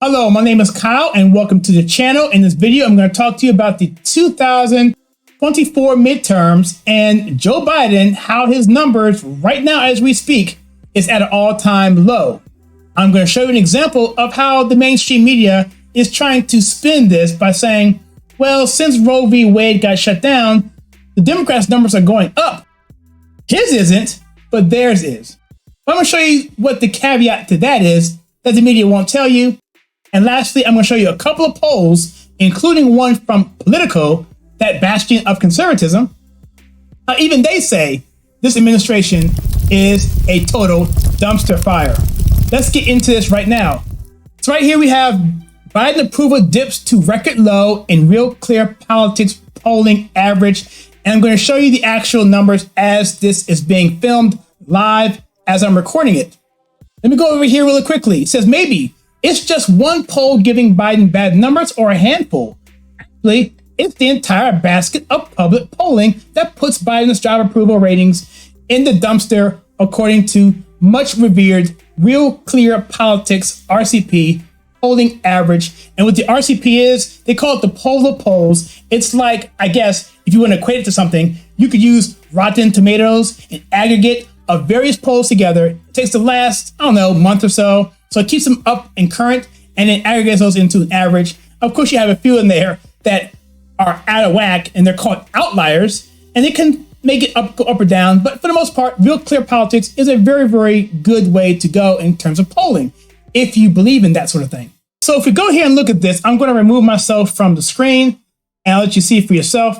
Hello, my name is Kyle and welcome to the channel. In this video, I'm going to talk to you about the 2024 midterms and Joe Biden, how his numbers right now as we speak is at an all-time low. I'm going to show you an example of how the mainstream media is trying to spin this by saying, well, since Roe v. Wade got shut down, the Democrats' numbers are going up. His isn't, but theirs is. I'm going to show you what the caveat to that is that the media won't tell you. And lastly, I'm going to show you a couple of polls, including one from Politico, that bastion of conservatism. Even they say this administration is a total dumpster fire. Let's get into this right now. So right here we have Biden approval dips to record low in Real Clear Politics polling average. And I'm going to show you the actual numbers as this is being filmed live as I'm recording it. Let me go over here really quickly. It says maybe it's just one poll giving Biden bad numbers or a handful. Actually, it's the entire basket of public polling that puts Biden's job approval ratings in the dumpster, according to much revered Real Clear Politics RCP polling average. And what the RCP is, they call it the poll of polls. It's like, I guess, if you want to equate it to something, you could use Rotten Tomatoes, an aggregate of various polls together. It takes the last, month or so. So it keeps them up and current and then aggregates those into an average. Of course, you have a few in there that are out of whack and they're called outliers, and they can make it go up or down. But for the most part, Real Clear Politics is a very, very good way to go in terms of polling, if you believe in that sort of thing. So if we go here and look at this, I'm going to remove myself from the screen and I'll let you see it for yourself.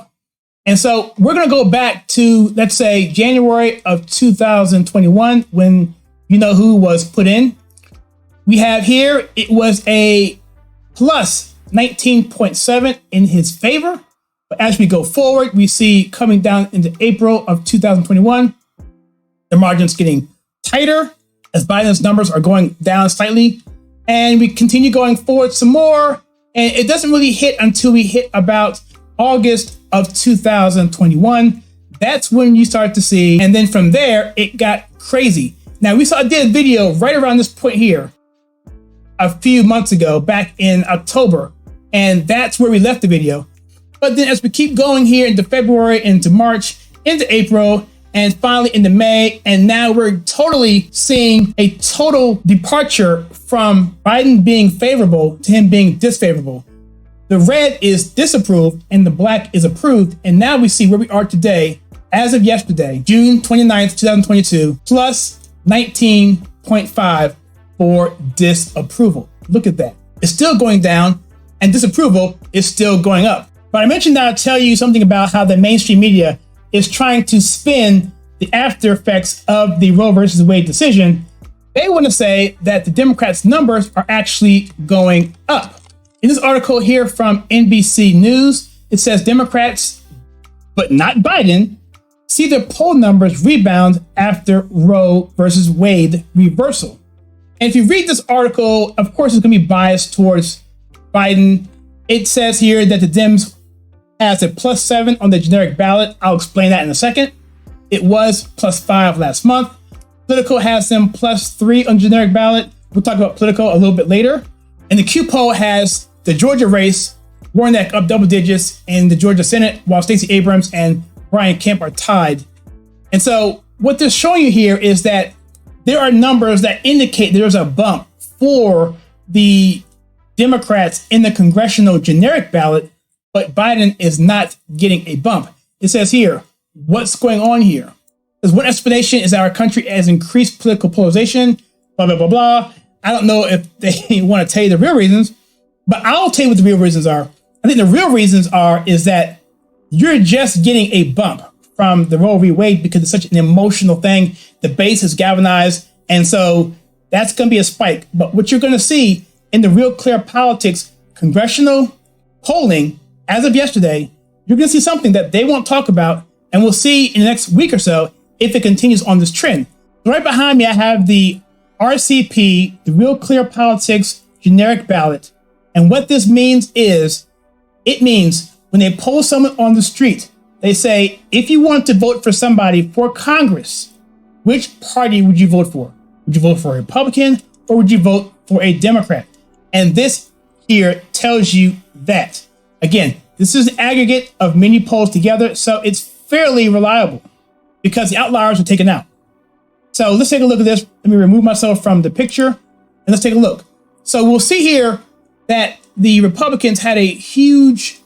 And so we're going to go back to, let's say, January of 2021, when you know who was put in. We have here, it was a plus 19.7 in his favor. But as we go forward, we see coming down into April of 2021, the margin's getting tighter as Biden's numbers are going down slightly. And we continue going forward some more. And it doesn't really hit until we hit about August of 2021. That's when you start to see. And then from there, it got crazy. Now, I did a video right around this point here a few months ago, back in October. And that's where we left the video. But then as we keep going here into February, into March, into April, and finally into May, and now we're totally seeing a total departure from Biden being favorable to him being disfavorable. The red is disapproved and the black is approved. And now we see where we are today, as of yesterday, June 29th, 2022, plus 19.5 for disapproval. Look at that. It's still going down and disapproval is still going up. But I mentioned that I'll tell you something about how the mainstream media is trying to spin the after effects of the Roe versus Wade decision. They want to say that the Democrats' numbers are actually going up. In this article here from NBC News, it says Democrats, but not Biden, see their poll numbers rebound after Roe versus Wade reversal. And if you read this article, of course, it's going to be biased towards Biden. It says here that the Dems has a +7 on the generic ballot. I'll explain that in a second. It was +5 last month. Politico has them +3 on generic ballot. We'll talk about Politico a little bit later. And the Q poll has the Georgia race, Warnock up double digits in the Georgia Senate, while Stacey Abrams and Brian Kemp are tied. And so what they're showing you here is that there are numbers that indicate there's a bump for the Democrats in the congressional generic ballot, but Biden is not getting a bump. It says here, what's going on here? Because one explanation is that our country has increased political polarization, blah, blah, blah, blah. I don't know if they want to tell you the real reasons, but I'll tell you what the real reasons are. I think the real reasons is that you're just getting a bump from the Roe v. Wade because it's such an emotional thing. The base is galvanized. And so that's going to be a spike. But what you're going to see in the Real Clear Politics congressional polling as of yesterday, you're going to see something that they won't talk about. And we'll see in the next week or so if it continues on this trend. Right behind me, I have the RCP, the Real Clear Politics generic ballot. And what this means is, it means when they poll someone on the street, they say, if you want to vote for somebody for Congress, which party would you vote for? Would you vote for a Republican or would you vote for a Democrat? And this here tells you that. Again, this is an aggregate of many polls together, so it's fairly reliable because the outliers are taken out. So let's take a look at this. Let me remove myself from the picture and let's take a look. So we'll see here that the Republicans had a huge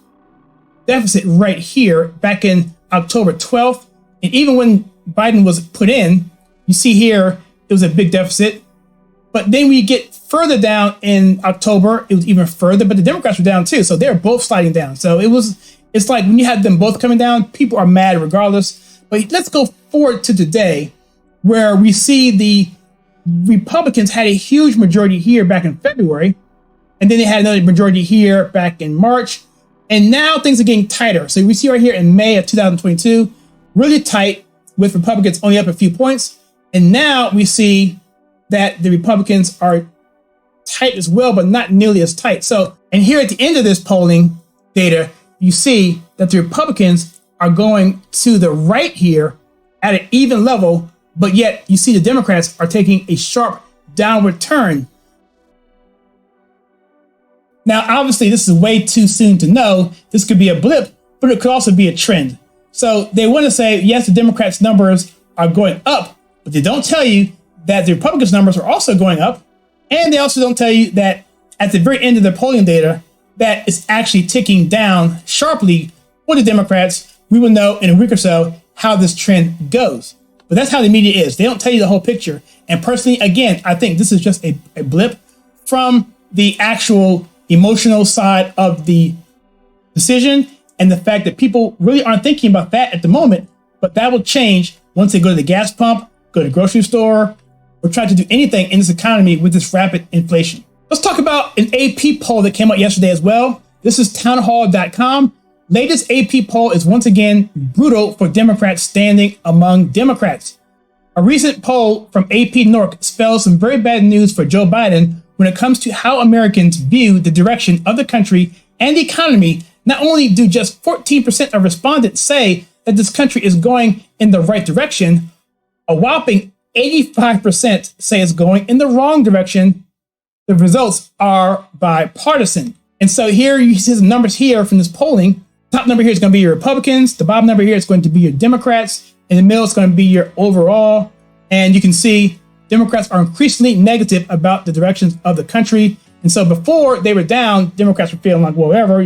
deficit right here back in October 12th. And even when Biden was put in, you see here, it was a big deficit. But then we get further down in October, it was even further, but the Democrats were down too. So they're both sliding down. So it's like when you have them both coming down, people are mad regardless. But let's go forward to today where we see the Republicans had a huge majority here back in February. And then they had another majority here back in March. And now things are getting tighter. So we see right here in May of 2022, really tight with Republicans only up a few points. And now we see that the Republicans are tight as well, but not nearly as tight. So, and here at the end of this polling data, you see that the Republicans are going to the right here at an even level, but yet you see the Democrats are taking a sharp downward turn. Now, obviously, this is way too soon to know. This could be a blip, but it could also be a trend. So they want to say, yes, the Democrats' numbers are going up, but they don't tell you that the Republicans' numbers are also going up. And they also don't tell you that at the very end of the polling data, that it's actually ticking down sharply for the Democrats. We will know in a week or so how this trend goes. But that's how the media is. They don't tell you the whole picture. And personally, again, I think this is just a blip from the actual emotional side of the decision and the fact that people really aren't thinking about that at the moment. But that will change once they go to the gas pump, go to the grocery store, or try to do anything in this economy with this rapid inflation. Let's talk about an AP poll that came out yesterday as well. This is townhall.com. Latest AP poll is once again brutal for Democrats standing among Democrats. A recent poll from AP North spells some very bad news for Joe Biden when it comes to how Americans view the direction of the country and the economy. Not only do just 14% of respondents say that this country is going in the right direction, a whopping 85% say it's going in the wrong direction. The results are bipartisan. And so here you see some numbers here from this polling. Top number here is going to be your Republicans. The bottom number here is going to be your Democrats. In the middle, it's going to be your overall. And you can see Democrats are increasingly negative about the directions of the country. And so before they were down, Democrats were feeling like, well, whatever,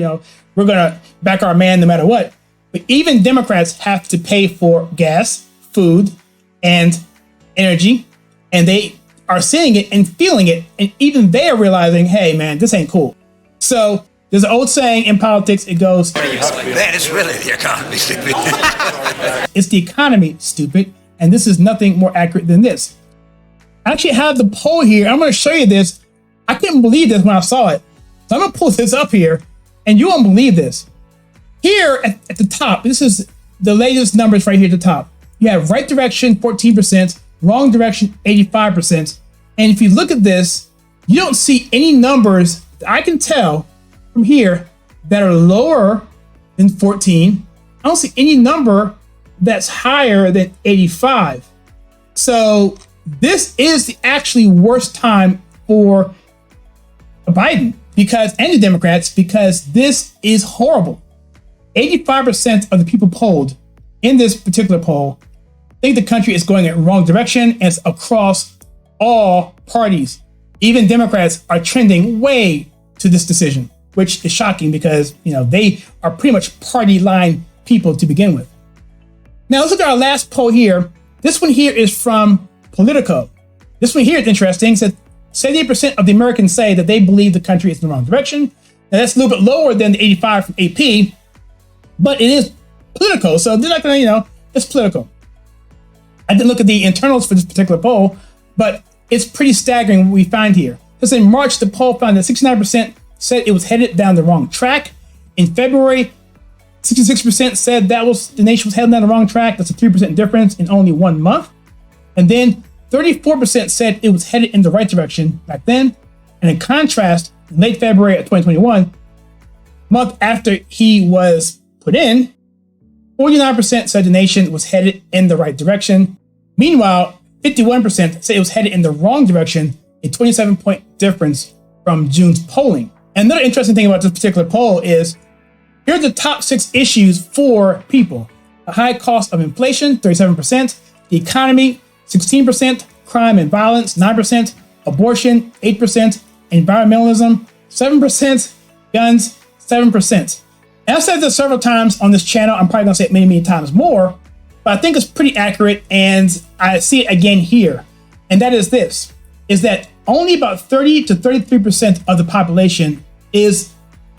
we're going to back our man no matter what. But even Democrats have to pay for gas, food, and energy. And they are seeing it and feeling it. And even they are realizing, hey, man, this ain't cool. So there's an old saying in politics. It goes, man, it's really the economy, stupid. It's the economy, stupid. And this is nothing more accurate than this. I actually have the poll here. I'm going to show you this. I couldn't believe this when I saw it. So I'm going to pull this up here and you won't believe this. Here at the top, this is the latest numbers right here at the top. You have right direction, 14%, wrong direction, 85%. And if you look at this, you don't see any numbers that I can tell from here that are lower than 14. I don't see any number that's higher than 85. So this is the actually worst time for Biden and the Democrats, because this is horrible. 85% of the people polled in this particular poll think the country is going in the wrong direction, and it's across all parties. Even Democrats are trending way to this decision, which is shocking because, they are pretty much party line people to begin with. Now let's look at our last poll here. This one here is from Politico. This one here is interesting. It says 78% of the Americans say that they believe the country is in the wrong direction. Now that's a little bit lower than the 85 from AP, but it is Politico. So they're not going to, it's Politico. I didn't look at the internals for this particular poll, but it's pretty staggering what we find here. Because in March, the poll found that 69% said it was headed down the wrong track. In February, 66% said the nation was heading down the wrong track. That's a 3% difference in only 1 month. And then 34% said it was headed in the right direction back then. And in contrast, in late February of 2021, month after he was put in, 49% said the nation was headed in the right direction. Meanwhile, 51% said it was headed in the wrong direction, a 27-point difference from June's polling. And another interesting thing about this particular poll is here are the top 6 issues for people. The high cost of inflation, 37%, the economy, 16%, crime and violence, 9%, abortion, 8%, environmentalism, 7%, guns, 7%. And I've said this several times on this channel. I'm probably gonna say it many, many times more, but I think it's pretty accurate, and I see it again here. And that is this, is that only about 30 to 33% of the population is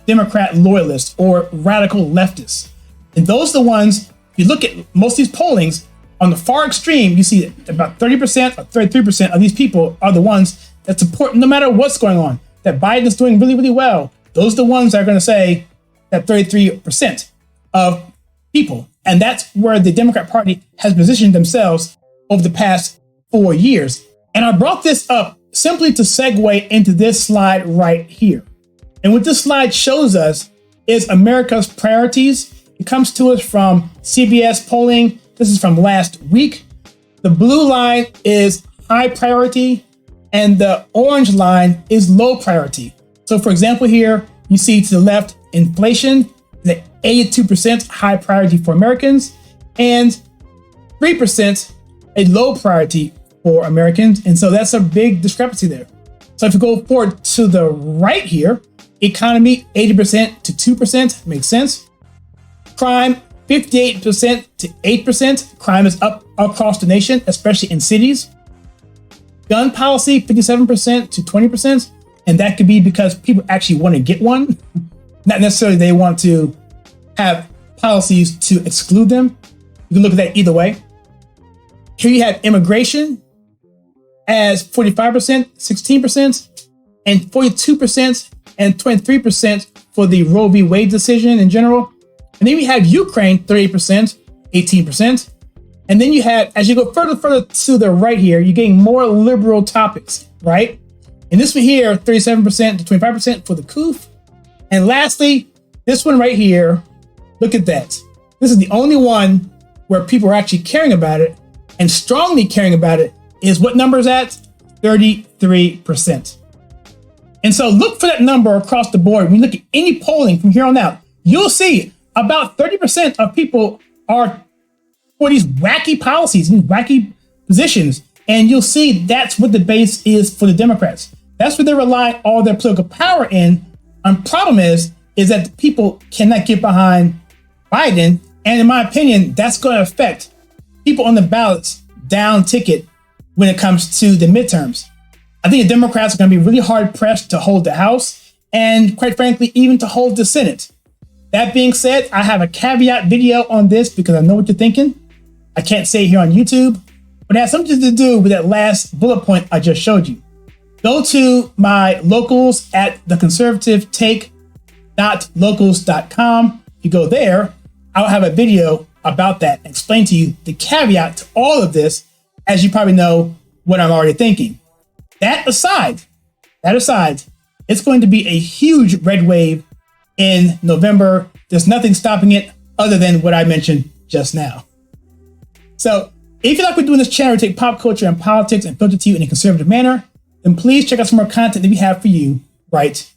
Democrat loyalists or radical leftists. And those are the ones, if you look at most of these pollings, on the far extreme, you see that about 30% or 33% of these people are the ones that support, no matter what's going on, that Biden is doing really, really well. Those are the ones that are going to say that 33% of people. And that's where the Democrat Party has positioned themselves over the past 4 years. And I brought this up simply to segue into this slide right here. And what this slide shows us is America's priorities. It comes to us from CBS polling. This is from last week. The blue line is high priority and the orange line is low priority. So for example, here you see to the left, inflation is at 82% high priority for Americans and 3% a low priority for Americans. And so that's a big discrepancy there. So if you go forward to the right here, economy 80% to 2% makes sense. Crime 58% to 8%. Crime is up across the nation, especially in cities. Gun policy 57% to 20%. And that could be because people actually want to get one. Not necessarily they want to have policies to exclude them. You can look at that either way. Here you have immigration as 45%, 16%, and 42% and 23% for the Roe v. Wade decision in general. And then we have Ukraine, 38%, 18%. And then you have, as you go further to the right here, you're getting more liberal topics, right? And this one here, 37% to 25% for the COOF. And lastly, this one right here, look at that. This is the only one where people are actually caring about it and strongly caring about it is what number is at? 33%. And so look for that number across the board. When you look at any polling from here on out, you'll see about 30% of people are for these wacky policies, these wacky positions. And you'll see that's what the base is for the Democrats. That's what they rely all their political power in. And problem is that the people cannot get behind Biden. And in my opinion, that's going to affect people on the ballots down ticket when it comes to the midterms. I think the Democrats are going to be really hard pressed to hold the House and quite frankly, even to hold the Senate. That being said, I have a caveat video on this because I know what you're thinking. I can't say it here on YouTube, but it has something to do with that last bullet point I just showed you. Go to my locals at theconservativetake.locals.com. If you go there, I'll have a video about that and explain to you the caveat to all of this, as you probably know what I'm already thinking. That aside, it's going to be a huge red wave in November. There's nothing stopping it other than what I mentioned just now. So if you like what we do in this channel, we take pop culture and politics and filter to you in a conservative manner, then please check out some more content that we have for you right